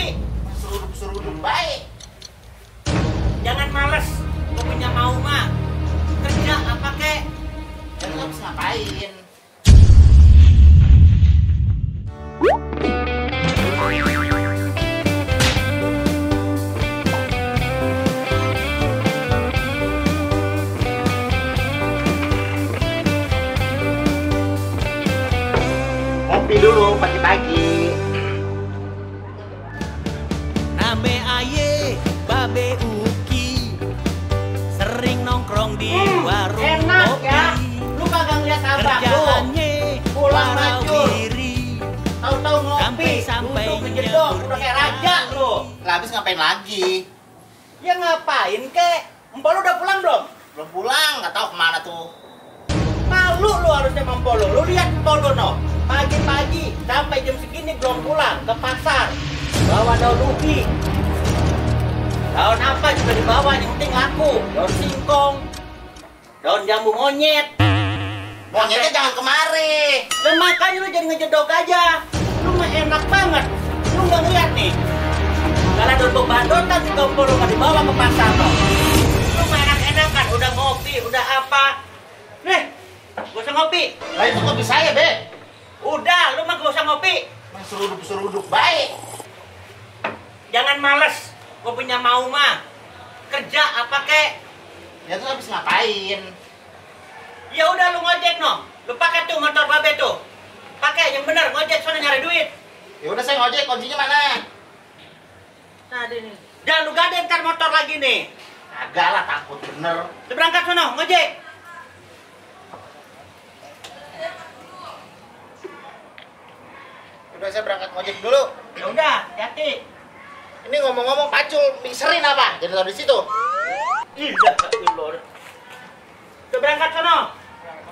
ngopi. Seruduk baik. Jangan males. Gue punya mau mah. Kerja apa kek? Ya lu habis ngapain? Ngopi dulu pagi-pagi. Name aye Babe Uki sering nongkrong di warung enak kopi. ya. Lu kagak ngeliat abang lu. Kerjaannya Pulang racun. warawiri. Tahu-tahu ngopi, Sampai duduk ngejedok, udah kayak raja lu. Lah habis ngapain lagi? Ya ngapain kek? Empok lu udah pulang belum? Belum pulang, nggak tahu kemana tuh. Malu lu harusnya sama empok lu. Lu lihat empok lu no. Pagi-pagi sampai jam segini belum pulang ke pasar. Bawa daun ubi. Daun apa juga dibawa, yang penting laku. Daun singkong. Daun jambu monyet. Monyetnya jangan kemari. Lah makanya lu jadi ngejedok aja. Lu mah enak banget. Lu nggak ngeliat nih. Kalau ada bebandotan juga empok lu nggak dibawa ke pasar no. Lu mah enak-enakan, udah ngopi, udah apa. Nih, gak usah ngopi. Lah itu kopi saya, Be. Udah, lu mah gak usah ngopi. Seruduk baik. Jangan males. Gue punya mau mah. Kerja apa kek? Ya tuh habis ngapain? Ya udah lu ngojek no. Lu pakai tuh motor Babe tuh. Pakai yang bener, ngojek sono nyari duit. Ya udah saya ngojek, kuncinya mana? Tadi nih. Jangan lu gadein ntar motor lagi nih. Kagak lah, takut bener. Lu berangkat sono, ngojek. Udah saya berangkat ngojek dulu. Ya udah, hati-hati. Ini ngomong-ngomong pacul, mixerin apa? Jadi taruh di situ. Ih, udah. Udah berangkat sono.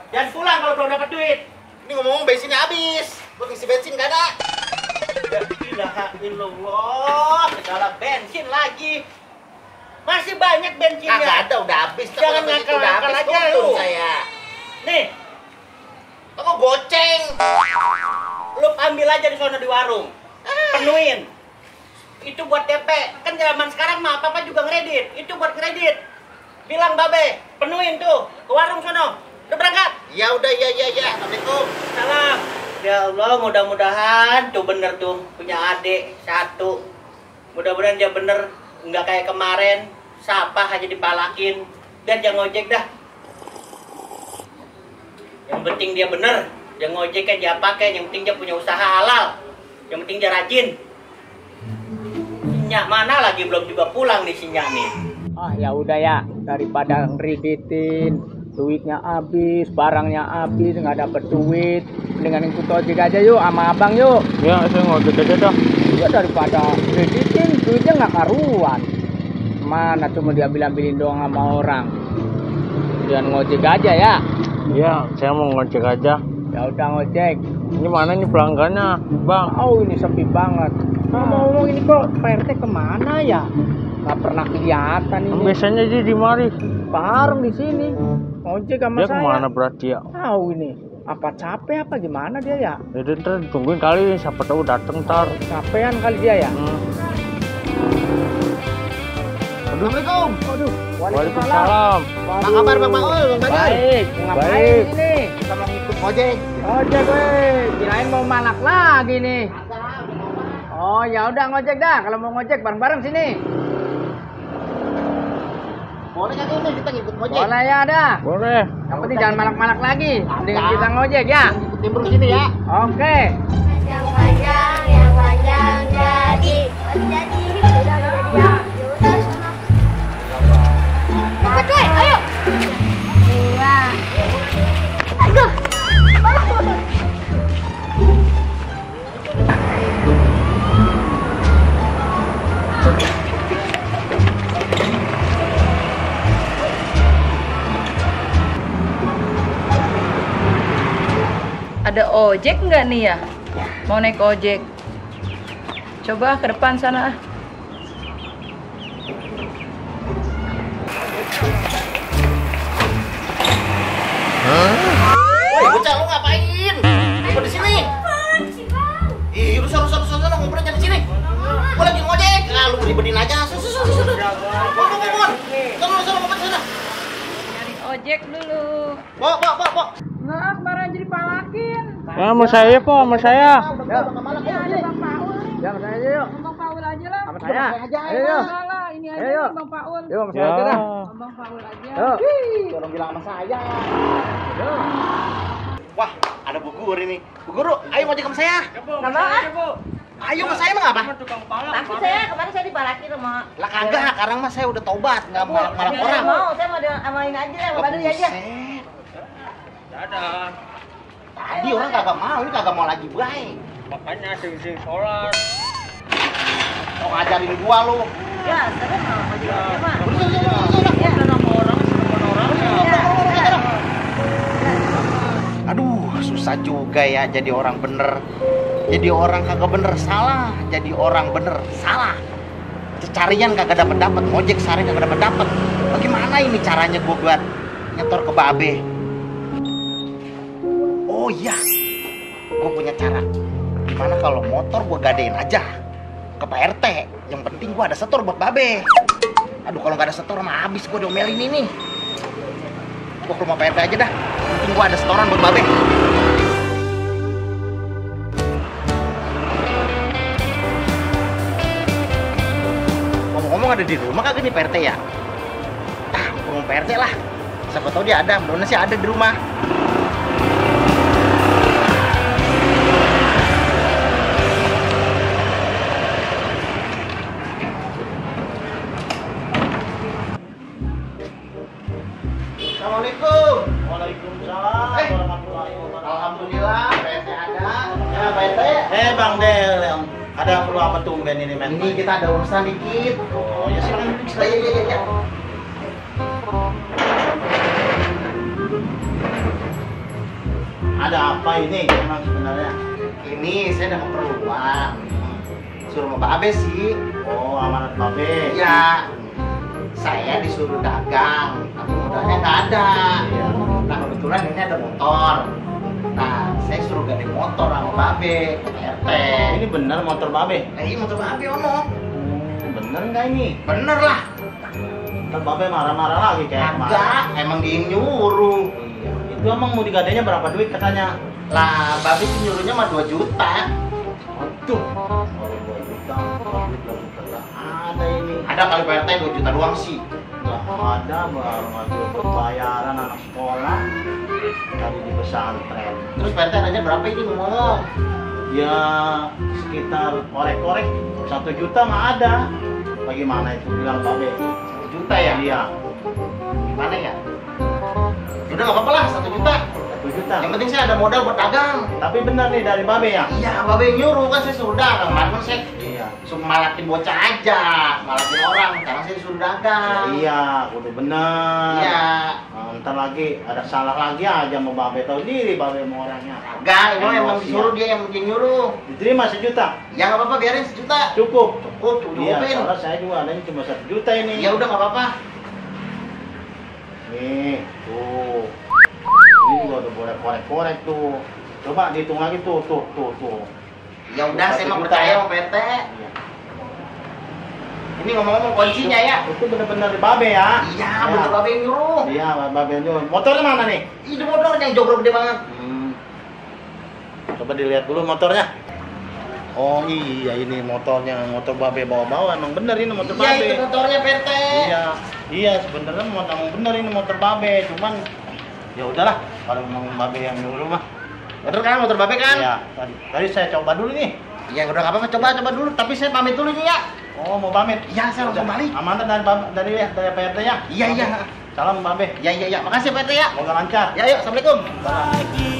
Jangan pulang kalau belum dapat duit. Ini ngomong-ngomong bensinnya habis. Buat ngisi bensin gak ada. Ya ilaha illallah, segala bensin lagi. Masih banyak bensinnya. Kagak ada, udah habis. Jangan Kalau bensin udah ngakal-ngakal habis, aja turun lu. saya. Nih, Kamu goceng. lu ambil aja di sana di warung. Penuhin. Itu buat DP. Kan zaman sekarang mah apa-apa juga ngeredit. Itu buat kredit. Bilang Babe, penuhin tuh ke warung sono. Udah berangkat? Ya udah, ya. Assalamualaikum. Salam. Ya Allah, mudah-mudahan tuh bener tuh punya adik satu. Mudah-mudahan dia bener, nggak kayak kemarin sapa aja dipalakin. Dan jangan ngojek dah. Yang penting dia bener, dia ngojek kan dia pakai, yang penting dia punya usaha halal. Yang penting dia rajin. Sinyak mana lagi belum juga pulang nih Sinyak nih. Ah ya udah ya, daripada ngeriditin, duitnya habis, barangnya habis, nggak dapet duit, mendingan ikut ojek aja yuk sama abang yuk. Ya, saya ngojek aja dah. Ya daripada ngeriditin, duitnya nggak karuan. Mana cuma diambil-ambilin doang sama orang. Jangan ngojek aja ya. Iya, saya mau ngojek aja. Ya udah ngojek. Ini mana nih pelanggannya, Bang? Oh ini sepi banget. Ngomong-ngomong ini kok Pak RT kemana ya? Nggak pernah kelihatan ini. Biasanya dia di mari. Bareng di sini. Ngojek sama Dia saya. kemana berarti ya? Tahu ini. Apa capek apa gimana dia ya? Jadi ntar tungguin kali, siapa tahu dateng ntar. Capean kali dia ya? Assalamualaikum. Waduh, Waalaikumsalam. Apa kabar Bang Baul, Bang Badul? Baik, ngapain Baik. ini? Kita mau ngikut ngojek. Ojek weh, kirain mau malak lagi nih. Oh ya udah ngojek dah, kalau mau ngojek bareng-bareng sini. Boleh kan ini kita ngikut ngojek? Boleh ya dah. Boleh. Yang penting jangan malak-malak lagi. Mending kita ngojek ya. Ngikut timur sini ya. Oke. Yang panjang jadi. Jadi, udah ya. Yaudah sana. Cepet weh, ayo. Dua. Aduh. Ada ojek nggak nih ya? Mau naik ojek? Coba ke depan sana. Woi, bocah lu ngapain? Kok di sini? Ih, rusak ngobrol jangan di sini. Gua lagi ngojek dulu. Bo. Nggak, kemarin aja dipalakin. Ya, sama saya po, sama saya. Ini ada Bang Paul nih. Ya, sama saya aja yuk. Bang Paul aja lah. Sama saya. Ayo yuk. Enggak lah, ini aja Ayo. nih Bang Paul. Yuk, sama saya aja dah. Bang Paul aja. Yuk. Orang bilang sama saya. Yuk. Wah, ada Bu Guru ini. Bu Guru, ayo ngojek sama saya. Nggak mau. Ayo sama saya emang apa? Tapi saya kemarin saya dipalakin sama. Lah kagak, sekarang mah saya udah tobat, nggak malak-malak orang. Mau, saya mau sama ini aja, sama Badri aja. Buset. Tadi orang kagak mau, ini kagak mau lagi baik. Makanya sing-sing sholat. Mau ngajarin gua lu. Ya, saya mau ojek aja, Pak. Ya. Aduh, susah juga ya jadi orang bener. Jadi orang kagak bener salah, jadi orang bener salah. Carian kagak dapet, ngojek sehari kagak dapet. Bagaimana ini caranya gua buat nyetor ke Babe? Oh iya, gua punya cara. Gimana kalau motor gua gadein aja ke Pak RT? Yang penting gua ada setor buat Babe. Aduh, kalau nggak ada setor mah habis gua diomelin ini. Gua ke rumah Pak RT aja dah. Yang penting gua ada setoran buat Babe. Ngomong ada di rumah kagak nih Pak RT ya? Ah, ke rumah Pak RT lah. Siapa tahu dia ada, mudah-mudahan sih ada di rumah. Assalamualaikum. Waalaikumsalam warahmatullahi wabarakatuh. Alhamdulillah, Pak RT ada. Ya, Pak RT. Bang Del, ada perlu apa tumben ini, men? Ini kita ada urusan dikit. Oh, ya silakan duduk. Ya. Ada apa ini emang sebenarnya? Ini saya ada keperluan. Suruh sama Pak Abe sih. Oh, amanat Babe. Iya. Saya disuruh dagang, tapi modalnya nggak ada. Iya. Nah, kebetulan ini ada motor. Nah, saya suruh gading motor sama Babe ke RT. Ini bener motor Babe? Ini motor Babe ono. Bener nggak ini? Bener lah. Ntar Babe marah-marah lagi kayak Kagak, emang dia yang nyuruh. Iya. Itu emang mau digadainya berapa duit katanya? Lah, Babe sih nyuruhnya mah 2 juta. Aduh, kalau 2 juta, duit nggak ada ini. Ada kali Pak RT 2 juta doang sih. Nggak ada, baru ngambil buat bayaran anak sekolah tadi di pesantren. Terus Pak RT nanya berapa ini ngomong? Ya sekitar korek-korek 1 juta mah ada. Bagaimana itu bilang Babe? 1 juta ya? Iya, Gimana ya? Udah nggak apa-apa lah, 1 juta. 1 juta. Yang penting saya ada modal buat dagang. Tapi benar nih dari Babe ya? Iya, Babe yang nyuruh kan saya suruh dagang. Kemarin kan saya Iya. suruh malakin bocah aja, malakin orang. Sekarang saya disuruh dagang. Iya, udah benar. Iya. Nah, ntar lagi ada salah lagi aja mau Babe, tahu diri Babe mau orangnya. Enggak, emang Emosi disuruh ya. dia yang nyuruh. Diterima 1 juta. Ya nggak apa-apa, biarin 1 juta. Cukup. Cukup, Iya, cukupin. soalnya saya juga adanya cuma 1 juta ini. Ya udah nggak apa-apa. Nih, tuh. Ini juga udah boleh korek-korek tuh. Coba dihitung lagi tuh. Ya udah, saya 1 mau juta percaya ya. sama PT. Iya. Ini ngomong-ngomong kuncinya ya. Itu bener-bener di Babe ya. Iya, bener Babe yang nyuruh. Iya, Babe nyuruh. Motornya mana nih? Itu motornya yang jogrok gede banget. Coba dilihat dulu motornya. Oh iya, ini motornya, motor Babe bawa-bawa. Emang bener ini motor Iya, Babe. itu motornya PT. Iya sebenarnya emang bener ini motor Babe. Cuman ya udahlah, kalau memang Babe yang nyuruh mah. Bener kan motor Babe kan? Iya, tadi saya coba dulu nih. Iya, udah nggak apa-apa, coba dulu. Tapi saya pamit dulu nih ya. Oh, mau pamit? Iya, saya langsung balik. Amanat dari PRT ya? Iya, iya. Salam Babe. Iya. Makasih PT ya. Semoga lancar. Ya, yuk, assalamualaikum. Lagi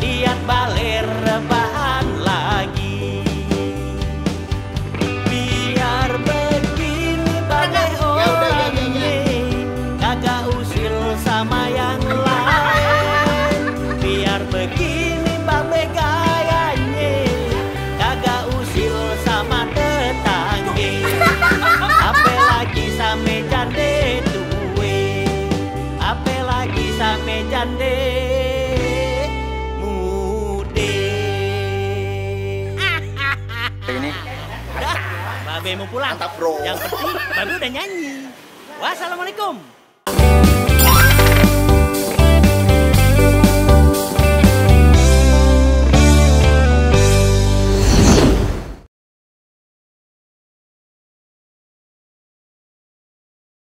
lihat baler rebahan lagi, biar begini bagai orangnya kagak usil sama yang lain, biar begini babe gayanya kagak usil sama tetangge, apalagi same jande duwe, apalagi same jande Babe mau pulang. Mantap, bro. Yang penting Babe udah nyanyi. Wassalamualaikum.